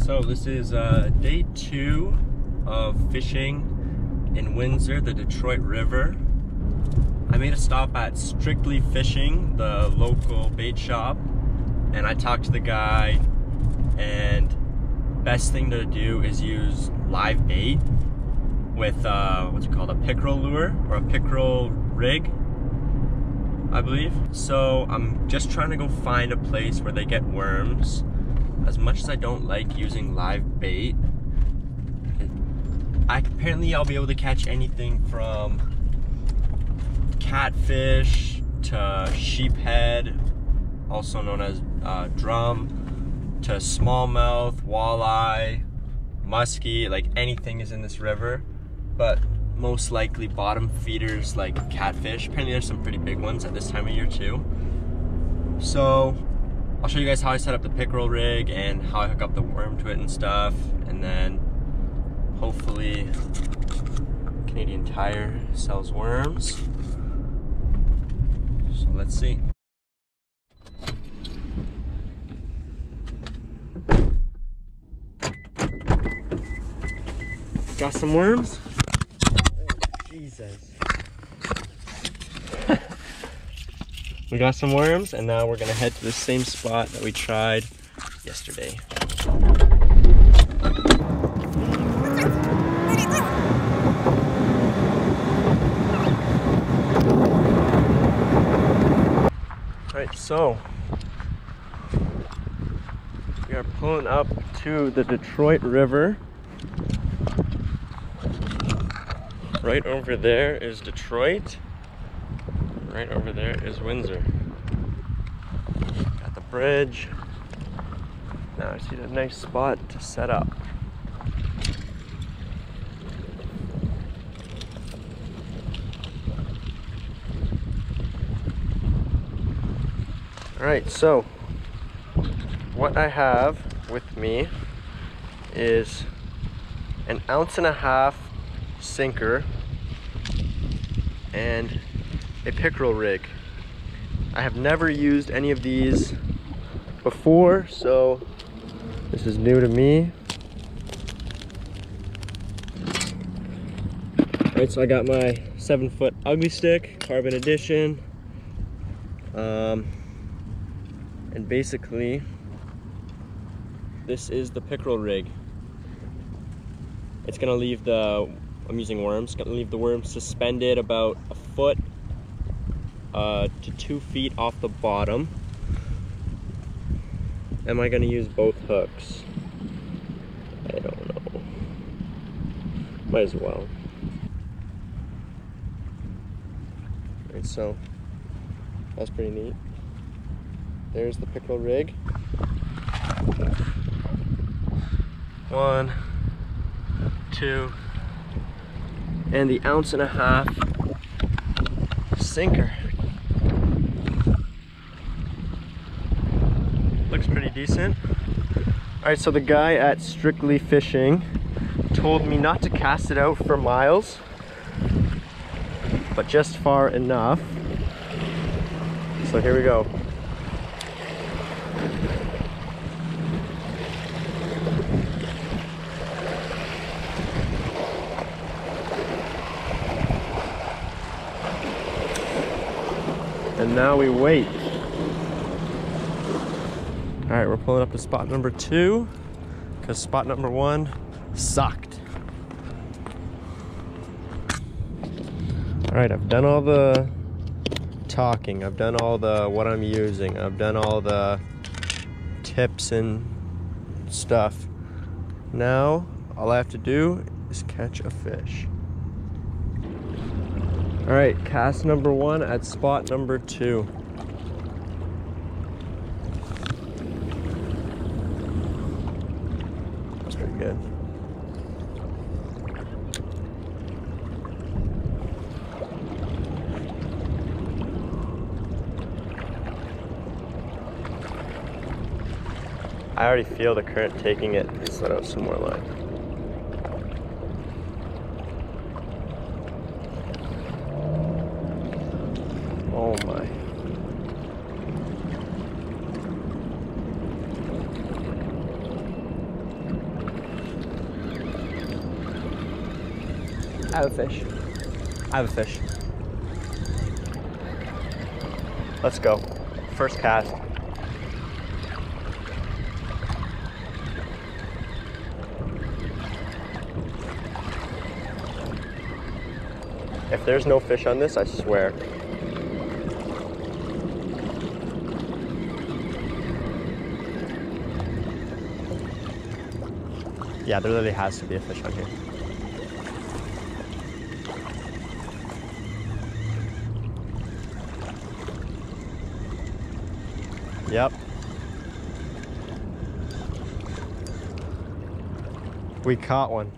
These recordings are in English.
So this is day 2 of fishing in Windsor, the Detroit River. I made a stop at Strictly Fishing, the local bait shop, and I talked to the guy, and best thing to do is use live bait with what's it called, a pickerel lure or a pickerel rig, I believe. So I'm just trying to go find a place where they get worms. As much as I don't like using live bait, apparently I'll be able to catch anything from catfish to sheephead, also known as drum, to smallmouth, walleye, muskie, like anything is in this river, but most likely bottom feeders like catfish. Apparently there's some pretty big ones at this time of year too. So I'll show you guys how I set up the pickerel rig and how I hook up the worm to it and stuff, and then hopefully Canadian Tire sells worms. So let's see. Got some worms? Oh, Jesus. We got some worms, and now we're gonna head to the same spot that we tried yesterday. Alright, so we are pulling up to the Detroit River. Right over there is Detroit. Right over there is Windsor. Got the bridge. Now I see a nice spot to set up. Alright, so what I have with me is an 1.5 ounce sinker and a pickerel rig. I have never used any of these before, so this is new to me. Alright, so I got my 7-foot ugly stick, carbon edition, and basically this is the pickerel rig. It's gonna leave the, I'm using worms, gonna leave the worms suspended about a foot to 2 feet off the bottom. Am I gonna use both hooks? I don't know. Might as well. Alright, so that's pretty neat. There's the pickerel rig. 1, 2, and the 1.5 ounce sinker. Looks pretty decent. Alright, so the guy at Strictly Fishing told me not to cast it out for miles, but just far enough. So here we go. And now we wait. All right, we're pulling up to spot number 2 because spot number 1 sucked. All right, I've done all the talking. I've done all the what I'm using. I've done all the tips and stuff. Now, all I have to do is catch a fish. All right, cast number 1 at spot number 2. That's pretty good. I already feel the current taking it. Let's let out some more line. Oh my. I have a fish. I have a fish. Let's go. First cast. If there's no fish on this, I swear. Yeah, there literally has to be a fish on here. Yep. We caught one.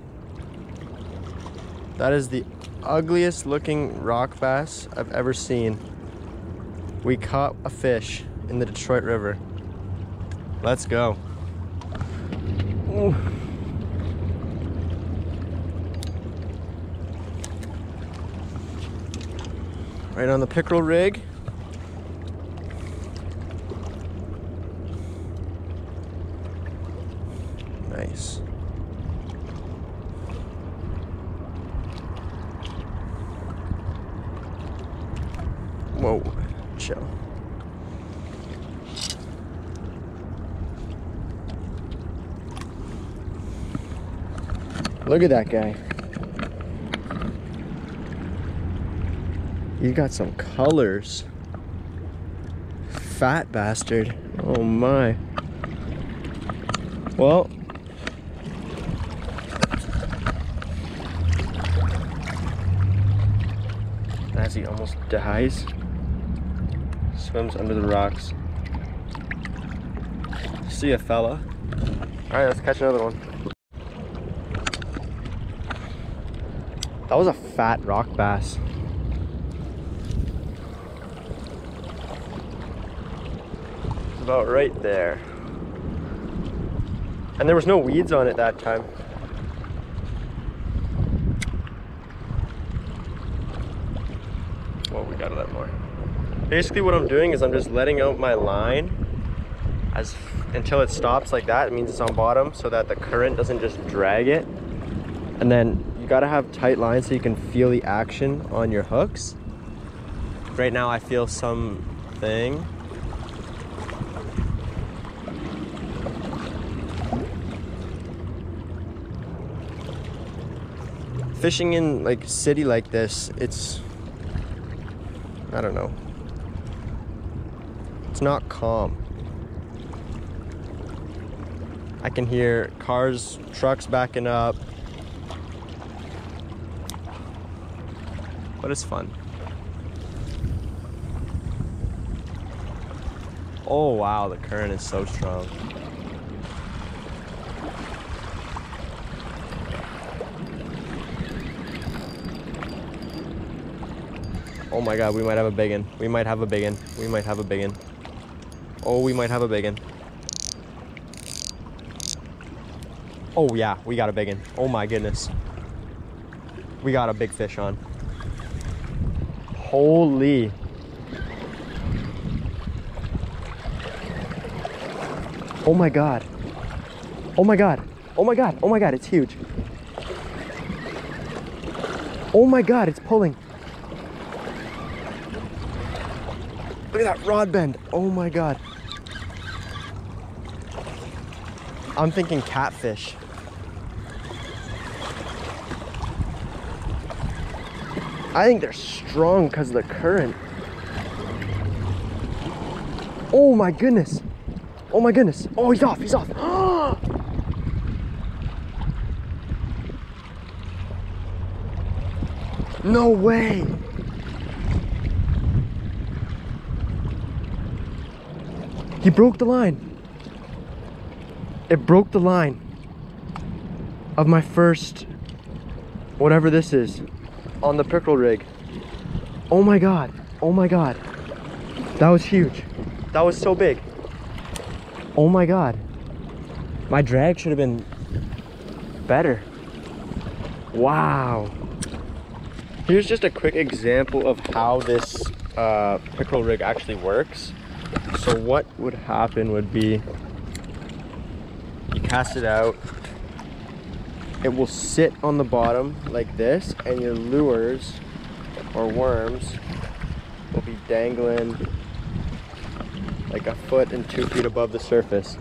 That is the ugliest looking rock bass I've ever seen. We caught a fish in the Detroit River. Let's go. Ooh. Right on the Pickerel Rig. Nice. Whoa, chill. Look at that guy. You got some colors. Fat bastard. Oh my. Well. As he almost dies. Swims under the rocks. See ya, fella. Alright, let's catch another one. That was a fat rock bass. About right there. And there was no weeds on it that time. Well, we gotta let more. Basically what I'm doing is I'm just letting out my line until it stops like that. It means it's on bottom so that the current doesn't just drag it. And then you gotta have tight lines so you can feel the action on your hooks. Right now I feel something. Fishing in like city like this, it's, I don't know. It's not calm. I can hear cars, trucks backing up. But it's fun. Oh wow, the current is so strong. Oh my god, we might have a big one. We might have a big one. We might have a big one. Oh, we might have a big one. Oh yeah, we got a big one. Oh my goodness. We got a big fish on. Holy. Oh my god. Oh my god. Oh my god. Oh my god, it's huge. Oh my god, it's pulling. Look at that rod bend. Oh my god. I'm thinking catfish. I think they're strong because of the current. Oh my goodness. Oh my goodness. Oh, he's off. He's off. No way. He broke the line. It broke the line of my first, whatever this is, on the Pickerel Rig. Oh my god. Oh my god. That was huge. That was so big. Oh my god. My drag should have been better. Wow. Here's just a quick example of how this Pickerel Rig actually works. So what would happen would be you cast it out, it will sit on the bottom like this, and your lures or worms will be dangling like 1 foot and 2 feet above the surface.